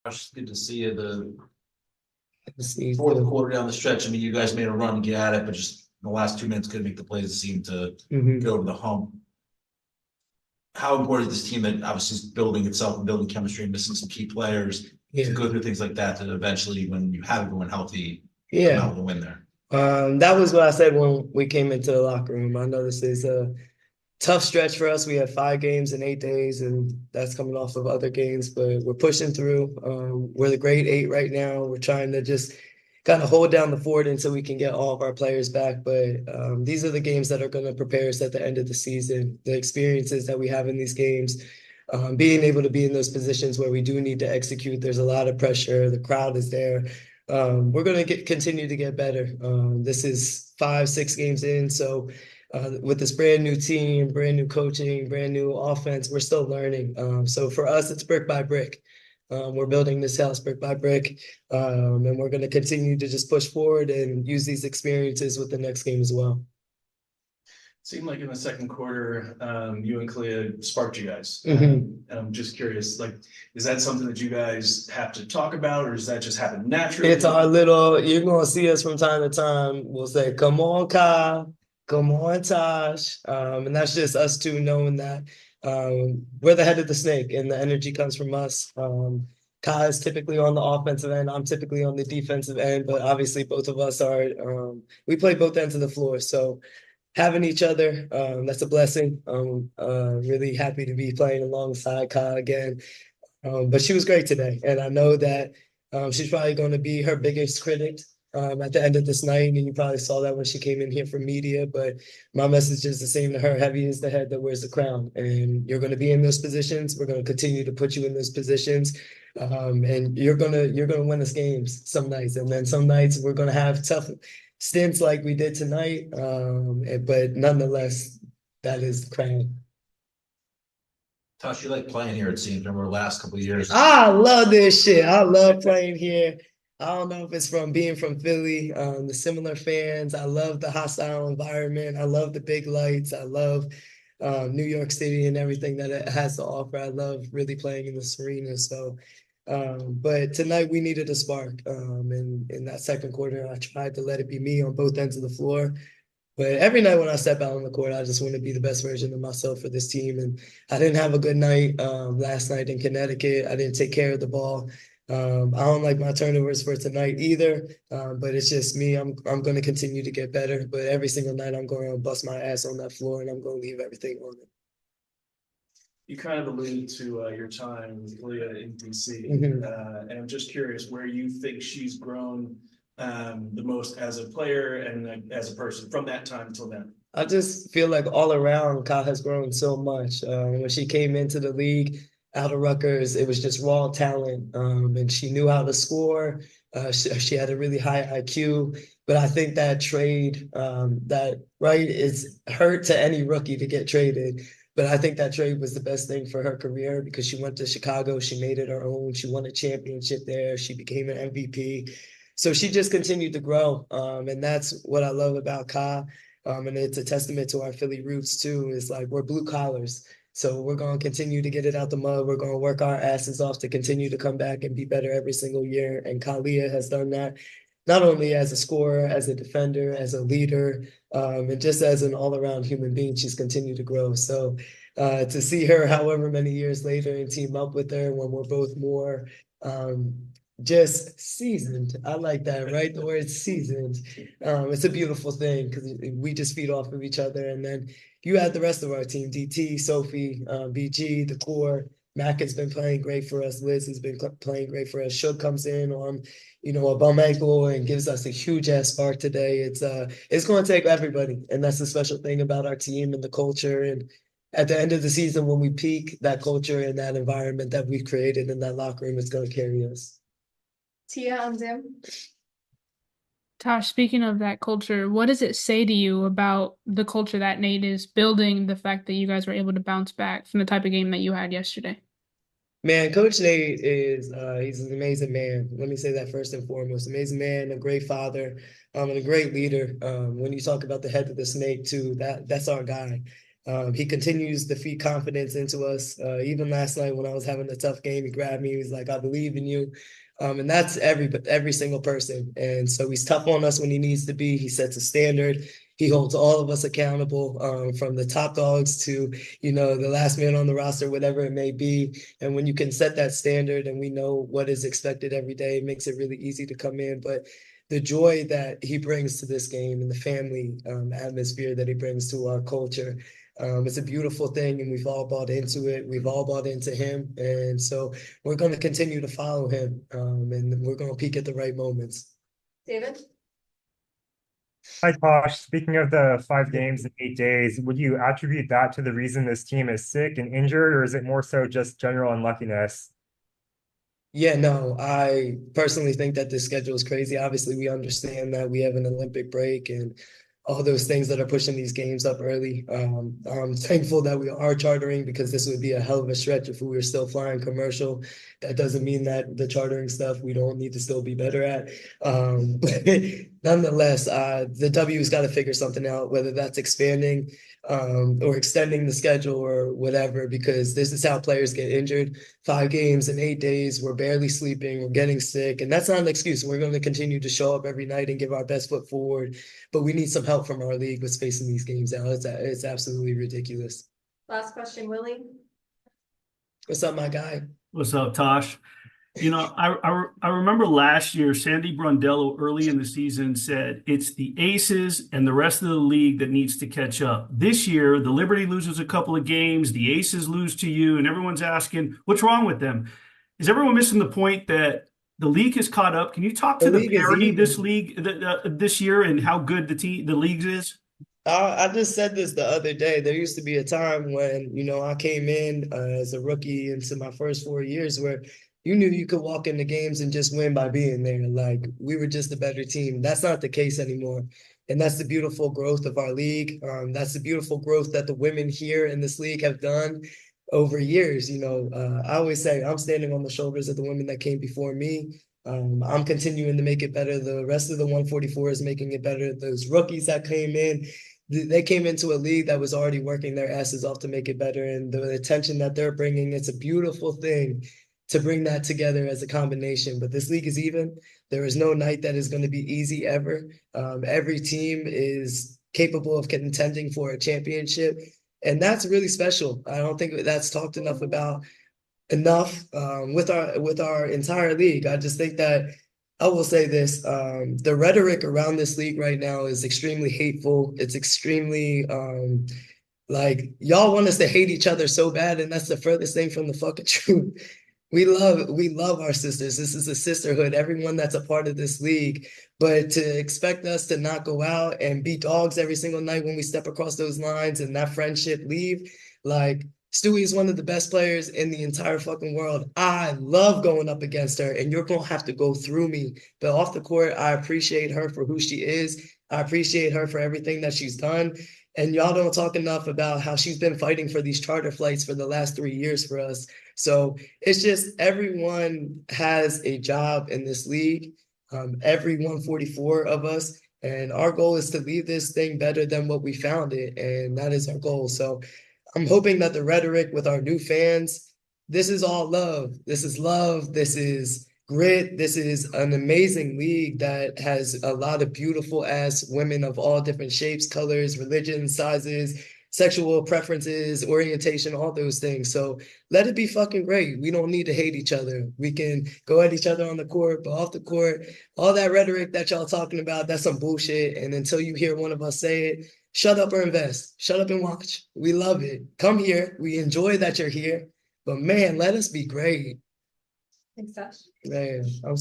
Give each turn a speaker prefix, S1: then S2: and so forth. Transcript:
S1: It's good to see you. The
S2: See,
S1: fourth quarter down the stretch. I mean, you guys made a run, get at it, but just in the last 2 minutes couldn't make the plays that seemed to get over the hump. How important is this team that obviously is building itself and building chemistry and missing some key players to go through things like that to eventually, when you have everyone healthy, come out with a win there?
S2: That was what I said when we came into the locker room. I know this is a tough stretch for us. We have 5 games in 8 days, and that's coming off of other games, but we're pushing through. We're the grade 8 right now. We're trying to just kind of hold down the fort until we can get all of our players back. But these are the games that are going to prepare us at the end of the season. The experiences that we have in these games, being able to be in those positions where we do need to execute. There's a lot of pressure. The crowd is there. We're going to continue to get better. This is 5, 6 games in, so with this brand new team, brand new coaching, brand new offense, we're still learning. So for us, it's brick by brick. We're building this house brick by brick, and we're going to continue to just push forward and use these experiences with the next game as well.
S3: Seemed like in the second quarter, you and Kalia sparked you guys. And I'm just curious, like, is that something that you guys have to talk about, or does that just happen naturally?
S2: It's our little, you're going to see us from time to time. We'll say, come on, Kyle. Come on, Tosh. And that's just us two knowing that we're the head of the snake and the energy comes from us. Kai is typically on the offensive end. I'm typically on the defensive end, but obviously both of us are, we play both ends of the floor. So having each other, that's a blessing. Really happy to be playing alongside Kai again. But she was great today. And I know that she's probably going to be her biggest critic at the end of this night. And you probably saw that when she came in here for media. But my message is the same to her: heavy is the head that wears the crown. And you're going to be in those positions. We're going to continue to put you in those positions. And you're gonna win us games some nights. And then some nights we're going to have tough stints like we did tonight. But nonetheless, that is the crown.
S1: Tosh, you like playing here, it seems, over the last couple of years.
S2: I love this shit. I love playing here. I don't know if it's from being from Philly, the similar fans. I love the hostile environment. I love the big lights. I love New York City and everything that it has to offer. I love really playing in this arena. So, but tonight we needed a spark. And in that second quarter, I tried to let it be me on both ends of the floor. But every night when I step out on the court, I just want to be the best version of myself for this team. And I didn't have a good night last night in Connecticut. I didn't take care of the ball. I don't like my turnovers for tonight either, but it's just me. I'm going to continue to get better. But every single night, I'm going to bust my ass on that floor, and I'm going to leave everything on it.
S3: You kind of alluded to your time with Kalia in DC, and I'm just curious where you think she's grown the most as a player and as a person from that time till then.
S2: I just feel like all around, Kyle has grown so much. When she came into the league out of Rutgers, it was just raw talent, and she knew how to score. She had a really high IQ, but I think that trade, is hurt to any rookie to get traded. But I think that trade was the best thing for her career because she went to Chicago. She made it her own. She won a championship there. She became an MVP. So she just continued to grow. And that's what I love about Ka. And it's a testament to our Philly roots too. It's like we're blue collars. So we're going to continue to get it out the mud. We're going to work our asses off to continue to come back and be better every single year. And Kalia has done that, not only as a scorer, as a defender, as a leader, and just as an all-around human being. She's continued to grow. So to see her however many years later and team up with her when we're both more just seasoned. I like that, right? The word seasoned. It's a beautiful thing because we just feed off of each other. And then you had the rest of our team, DT, Sophie, BG, the core. Mac has been playing great for us. Liz has been playing great for us. Shug comes in on, a bum ankle and gives us a huge ass spark today. It's going to take everybody. And that's the special thing about our team and the culture. And at the end of the season, when we peak, that culture and that environment that we've created in that locker room is going to carry us.
S4: Tia on Zoom.
S5: Tosh, speaking of that culture, what does it say to you about the culture that Nate is building, the fact that you guys were able to bounce back from the type of game that you had yesterday?
S2: Man, Coach Nate is he's an amazing man. Let me say that first and foremost. Amazing man, a great father, and a great leader. When you talk about the head of the snake too, that's our guy. He continues to feed confidence into us. Even last night when I was having a tough game, he grabbed me. He was like, "I believe in you." And that's every single person. And so he's tough on us when he needs to be. He sets a standard. He holds all of us accountable, from the top dogs to, the last man on the roster, whatever it may be. And when you can set that standard and we know what is expected every day, it makes it really easy to come in. But the joy that he brings to this game and the family atmosphere that he brings to our culture, it's a beautiful thing, and we've all bought into it. We've all bought into him. And so we're going to continue to follow him, and we're going to peak at the right moments.
S4: David?
S6: Hi, Tosh. Speaking of the 5 games in 8 days, would you attribute that to the reason this team is sick and injured, or is it more so just general unluckiness?
S2: Yeah, no, I personally think that this schedule is crazy. Obviously, we understand that we have an Olympic break and all those things that are pushing these games up early. I'm thankful that we are chartering, because this would be a hell of a stretch if we were still flying commercial. That doesn't mean that the chartering stuff we don't need to still be better at. But nonetheless, the W's got to figure something out, whether that's expanding or extending the schedule or whatever, because this is how players get injured. 5 games in 8 days, we're barely sleeping, we're getting sick, and that's not an excuse. We're going to continue to show up every night and give our best foot forward, but we need some help from our league with spacing these games out. It's absolutely ridiculous.
S4: Last question, Willie.
S2: What's up, my guy?
S7: What's up, Tosh? I remember last year, Sandy Brondello early in the season said it's the Aces and the rest of the league that needs to catch up. This year, the Liberty loses a couple of games, the Aces lose to you, and everyone's asking, what's wrong with them? Is everyone missing the point that the league has caught up? Can you talk to the parity this year and how good the league is?
S2: I just said this the other day. There used to be a time when, I came in as a rookie into my first 4 years where you knew you could walk into games and just win by being there. Like, we were just a better team. That's not the case anymore. And that's the beautiful growth of our league. That's the beautiful growth that the women here in this league have done over years. I always say I'm standing on the shoulders of the women that came before me. I'm continuing to make it better. The rest of the 144 is making it better. Those rookies that came in, they came into a league that was already working their asses off to make it better. And the attention that they're bringing, it's a beautiful thing to bring that together as a combination. But this league is even. There is no night that is going to be easy ever. Every team is capable of contending for a championship. And that's really special. I don't think that's talked enough with our entire league. I just think that I will say this, the rhetoric around this league right now is extremely hateful. It's extremely like, y'all want us to hate each other so bad, and that's the furthest thing from the fucking truth. We love our sisters. This is a sisterhood, everyone that's a part of this league. But to expect us to not go out and be dogs every single night when we step across those lines and that friendship leave, like, Stewie is one of the best players in the entire fucking world. I love going up against her, and you're going to have to go through me. But off the court, I appreciate her for who she is. I appreciate her for everything that she's done. And y'all don't talk enough about how she's been fighting for these charter flights for the last 3 years for us. So it's just everyone has a job in this league, every 144 of us. And our goal is to leave this thing better than what we found it. And that is our goal. So I'm hoping that the rhetoric with our new fans, this is all love. This is love. This is grit. This is an amazing league that has a lot of beautiful ass women of all different shapes, colors, religions, sizes, sexual preferences, orientation, all those things. So let it be fucking great. We don't need to hate each other. We can go at each other on the court, but off the court, all that rhetoric that y'all talking about, that's some bullshit. And until you hear one of us say it, shut up or invest. Shut up and watch. We love it. Come here. We enjoy that you're here. But man, let us be great.
S4: Thanks, Josh.
S2: Man, I'm